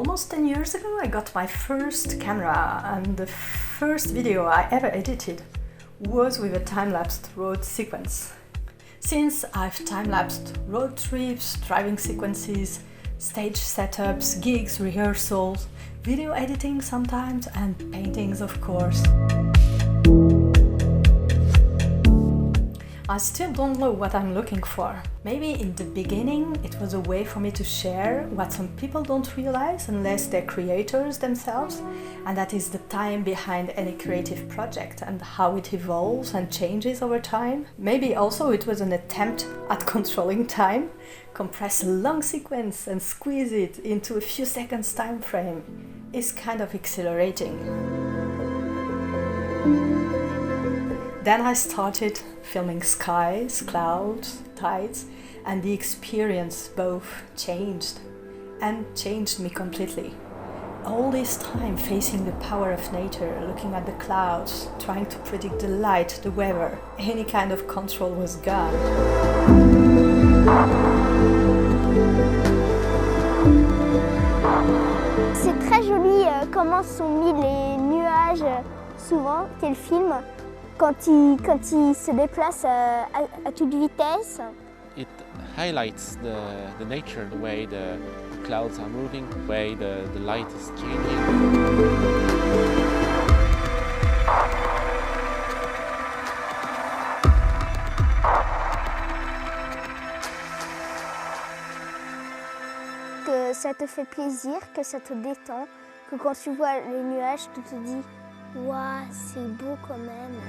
Almost 10 years ago I got my first camera, and the first video I ever edited was with a time-lapsed road sequence. Since I've time-lapsed road trips, driving sequences, stage setups, gigs, rehearsals, video editing sometimes, and paintings of course. I still don't know what I'm looking for. Maybe in the beginning it was a way for me to share what some people don't realize unless they're creators themselves, and that is the time behind any creative project and how it evolves and changes over time. Maybe also it was an attempt at controlling time, compress a long sequence and squeeze it into a few seconds time frame is kind of exhilarating. Then I started filming skies, clouds, tides, and the experience both changed and changed me completely. All this time facing the power of nature, looking at the clouds, trying to predict the light, the weather, any kind of control was gone. C'est très joli comment sont mis les nuages souvent, quel film. Quand il se déplace à toute vitesse. It highlights the nature, the way the clouds are moving, the way the light is changing. Que ça te fait plaisir, que ça te détend, que quand tu vois les nuages, tu te dis « Waouh, c'est beau quand même ».